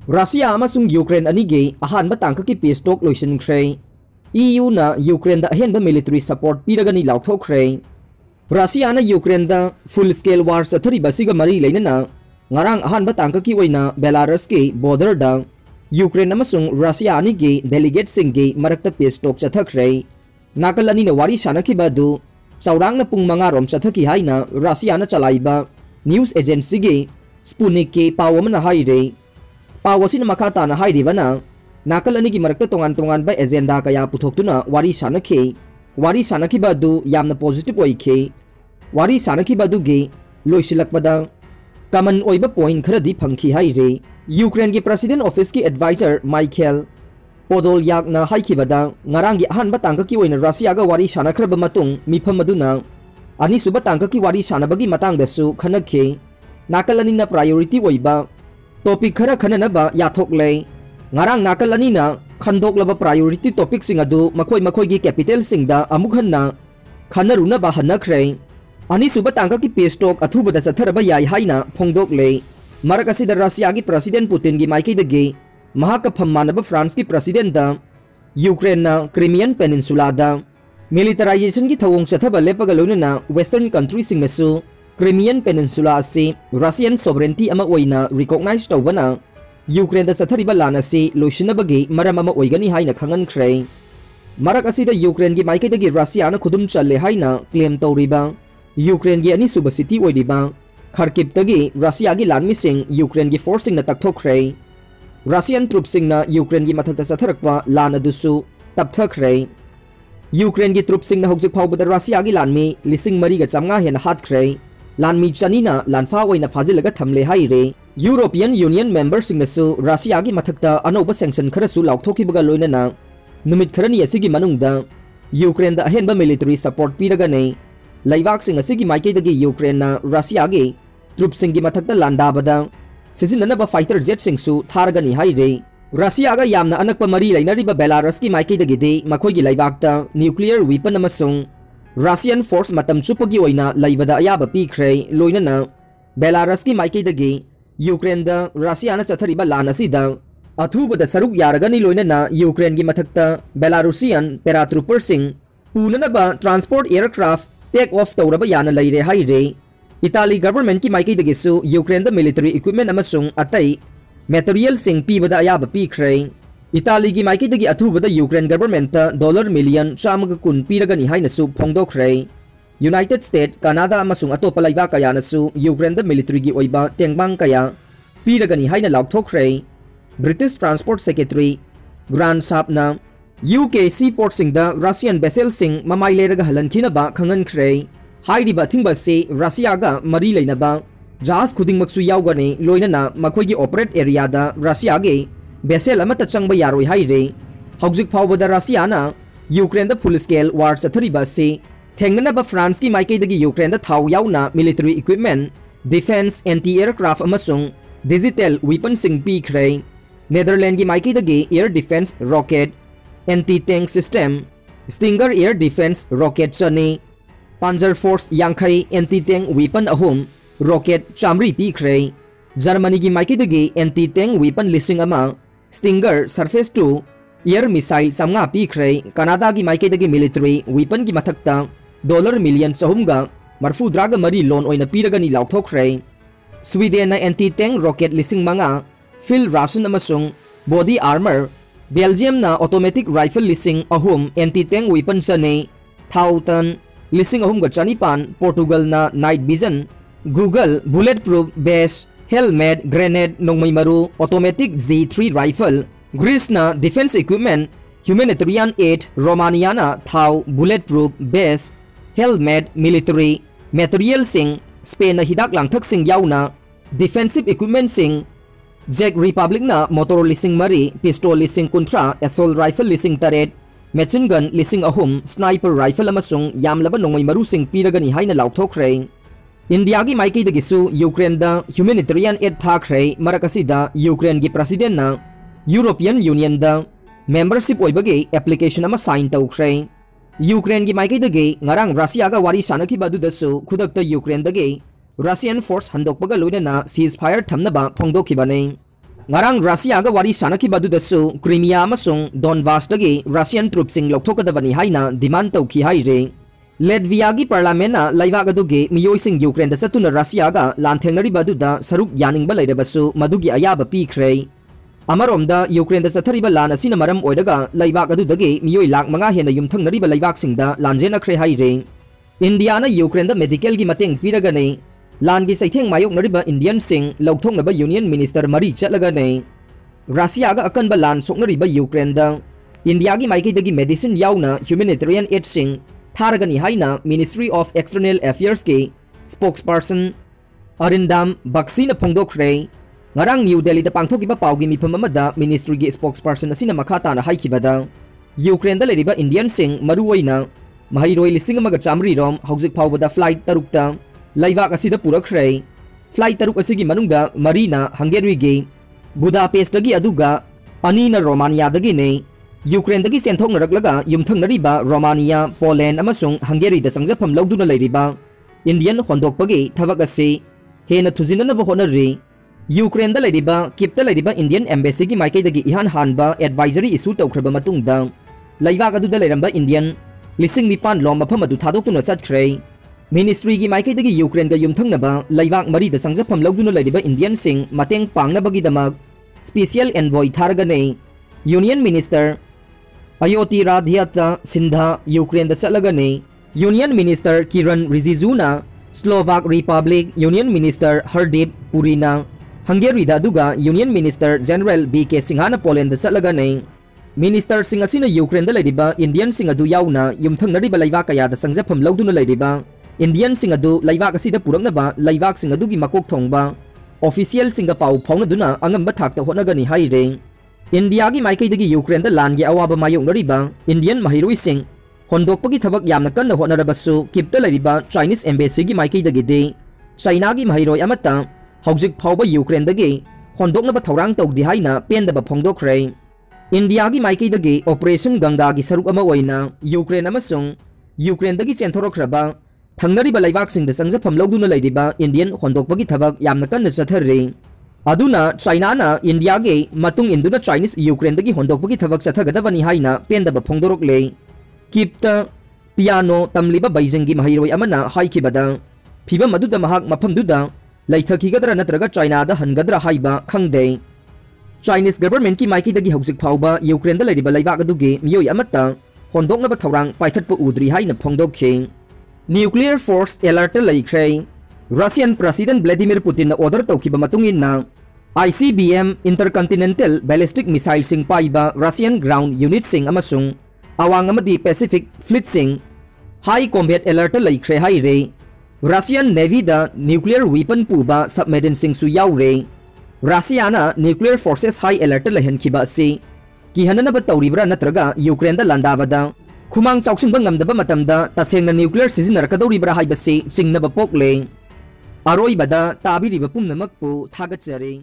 Russia amasung Ukraine anigi Ahanba Tangkakki peace talk Loisinkhre. EU na Ukraine da Ahenba military support Piragani Laothokhre. Russia na Ukraine da full scale war sathari basiga mari leinana ngarang Ahanba Tangkakki oina Belarus ki border da Ukraine amasung Russia anigi delegate singgi marakta peace talk chathakre. Nakalani na wari shanakhiba du saurang na pung mga rom chathaki haina Russia na chalaiba news agency gi Sputnik ki pawam na haire. Pawasin makata na hairiba na nakalani gi marakta tongan ba agenda kaya puthokuna wari shanakhiba du yamna positive oike. Wari shanakhiba du gi loisilakpada common oiba point kharadi phangki haire. Ukraine ki president office ki advisor Michael Podolyak na haikibada ngarang gi Ahanba Tangkakki oina Russia ga wari shanakhraba matung mifam aduna ani suba Tangkakki wari shanabagi matang dasu khanakhe nakalani na priority oiba topic khara khananaba yathokle ngarang nakalani na khandoklaba priority topic sing adu makoi gi capital singda amukhanna khanaruna ba hanakhre ani suba Tangkakki peace talk athubada satharaba yai haina phongdokle marakasida Russia gi president Putin gi maiki dagi Mahakapam manaba France ki president da Ukraine na Crimean Peninsula da militarization ki thawong sathaba lepaga loina western country sing nasu Crimean Peninsula si Russian sovereignty ama oina recognize tawbana Ukraine da sathariba lana si loisinabagi maram ama oigani haina khangankhre marak asida Ukraine gi maike dagi Russia na khudum challe haina claim tawriba Ukraine gi ani suba city oidiba Kharkiv tagi Russia gi lanmi sing Ukraine gi forcing na takthokre Russian troops singna Ukraine gi mathakta satharakpa lan adusu tapthakre Ukraine gi troops singna hojik phawbada Russia gi lanmi lising mari ga chamnga hen hatkre lanmi chanina lanfa oina phajilaga thamle haire European Union member singna su Russia gi mathakta anoba sanction khara su lauthokhibaga loinana numit kharani asigi manungda Ukraine da Ahenba military support piragani laibak sing asigi maike dagi Ukraine na Russia gi troops singi mathakta landabada Sisinanaba fighter jet singsu thargani haire Russia ga yamna anakpa mari lainariba Belarus ki maike dagide makhoi gi laibakta nuclear weapon amasung Russian force matam chupagi oina laibada ayaba pikhre loinana Belarus ki maike dagi Ukraine da Russia na sathariba lana sida athubada saruk yaragani loinana Ukraine gi mathakta Belarusian paratrooper sing punanaba transport aircraft take off tawraba yana laire haire Italy government ki maike dagisu Ukraine da military equipment amasung atai material sing pibada ayaba pikhre Italy gi maike dagi athubada Ukraine government ta $1 million chamaga kun piragani haina su phongdokre United States Canada amasung atopa laiba kaya na su Ukraine da military gi oiba tengbang kaya piragani haina laothokhre British Transport Secretary Grant Sapna UK seaport sing da Russian vessel sing mamai leraga halankhina ba khangankhre Hairiba thingba se Russia ga mari leinaba jahaz khuding maksu yaugani loinana makhoi gi operate area da Russia ge vessel amata changba yaroi haire hojik phawbada Russia na Ukraine da full scale war sathariba se thengnana ba France ki maike dagi Ukraine da thaw yauna military equipment defense anti aircraft amasung digital weapon sing pikhre Netherlands ki maike dagi air defense rocket anti tank system Stinger air defense rocket chani Panzer Force Yankai anti-tank weapon ahum rocket chamri pikhre Germany gi maike dagi anti-tank weapon listing ama Stinger surface 2 air missile samnga pikhre Canada gi maike dagi military weapon gi mathakta $1 million sahumga marfu draga mari loan oina piragani laothokhre Sweden na anti-tank rocket listing manga field ration amasung body armor Belgium na automatic rifle listing ahum anti-tank weapon sane Thousand Listing ahum ga chanipan Portugal na night vision Google bulletproof vest helmet grenade nongmai maru automatic Z3 rifle Greece na defense equipment humanitarian aid Romania na thau bulletproof vest helmet military material sing Spain na hidak langthak sing yauna defensive equipment sing Czech Republic na motor listing mari pistol listing kontra assault rifle listing taret Machine gun lising ahum sniper rifle amasung yamlaba nongmai maru sing piragani haina laothokhre India gi maike dagisu Ukraine da humanitarian aid thakre marakasida Ukraine gi president na European Union da membership oibagi application ama sign tawkhre Ukraine gi maike dagi ngarang Russia ga wari sanaki badu dasu khudakta Ukraine dagi Russian force handokpaga loinana ceasefire thamnaba phongdokhibane ngarang Russia ga wari sanaki badudasu Crimea amasung Donbass dagi Russian troops sing lokthokadabani haina demand tawki haire Latvia gi parliament na laiwag adugi miyoi sing Ukraine da satuna Russia ga lanthengnari baduda saruk yaningba leirabasu madugi ayaba pikre Amaromda Ukraine da sathariba lan asina maram oidaga laiwag adudagi miyoi lak manga hena yumthangnariba laiwag singda lanjena khre haire India na Ukraine da medical gi mateng piragani Lan gi saitheng mayok nariba Indian sing Laothokhre Union Minister mari chatlaga nei Russia ga akan ba lan soknariba Ukraine da India gi maiki dagi medicine yauna humanitarian aid sing tharagani haina Ministry of External Affairs ke spokesperson Arindam Baksina phongdokhre ngarang New Delhi da pangthokiba pawgi mifam amada ministry gi spokesperson asina makhata na haikibada Ukraine da leriba Indian sing maruwaina mahairoi lising amaga chamri rom hauzik phawbada flight tarukta Laivak asida purakre flight taruk asigi manungda Marina Hungary ge Budapest dagi aduga Anina Romania dagi ne Ukraine dagi senthok naraklaga yumthang nariba Romania Poland amasung Hungary da sangjapam lawduna leiriba Indian hondokpagi thabak ase hena thujinana ba honari Ukraine da leiriba kipta leiriba Indian embassy gi maikai dagi Ahanba advisory issue tawkhraba matungda Laivak adu da leiramba Indian lising nipan lom mafam adu thadokuna satkhre Ministry gi maikai dagi Ukraine ga yumthangnaba laiwak mari da sangjapam lawduna leiriba Indian sing mateng pangnabagi damak special envoy thargane Union Minister Ayoti Radhyata Sindha Ukraine da chalagane Union Minister Kiran Rijijuna Slovak Republic Union Minister Hardip Purina Hungary da duga Union Minister General BK Singhana Poland da chalagane Minister sing asina Ukraine da leiriba Indian sing adu yauna yumthangnariba laiwak kaya da sangjapam lawduna leiriba Indian sing adu laiwak asida puraknaba laiwak sing adugi makok thongba official singa pau phawnaduna angamba thakta honagani haire India gi maikai dagi Ukraine da lan gi awaba mayok nariba Indian mahiroi sing hondokpagi thabak yamna kanna honarabasu kipta lariba Chinese embassy gi maikai dagi de China gi mahiroi amata hauzik phawba Ukraine dagi hondoknaba thorang tawdi haina pendaba phongdokhre India gi maikai dagi operation Ganga gi saruk ama oina Ukraine amasung Ukraine dagi chenthorokhraba Thangnariba laiwak sing da sangjapam lawduna leiriba Indian hondokpagi thabak yamna kanna chathare aduna China na India ge matung induna Chinese Ukraine dagi hondokpagi thabak chathagadabani haina pendaba phongdorokle kipta piano tamliba Beijing gi mahiroi amana haikibada phiba maduda mahak mafamduda laithakigadra natraga China da hangadra haiba khangde Chinese government ki maiki dagi hauzik phawba Ukraine da leiriba laiwak aduge miyoi amata hondoknaba thorang paikhatpa udri haina phongdokhe Nuclear force alert laikhre Russian President Vladimir Putin na order tawkiba matungin na ICBM Intercontinental Ballistic Missile sing paiba Russian ground unit sing amasung awang amadi Pacific Fleet sing high combat alert laikhre haire Russian Navy da nuclear weapon puba submarine sing su yaure Russia na nuclear forces high alert lahenkhiba si kihanana ba tawribra natraga Ukraine da landabada Khumang chauksingba ngamdaba matamda tasengna nuclear sizinarkadoribra haibasi singnaba pokle aroibada tabiriba pumnamakpu thagachare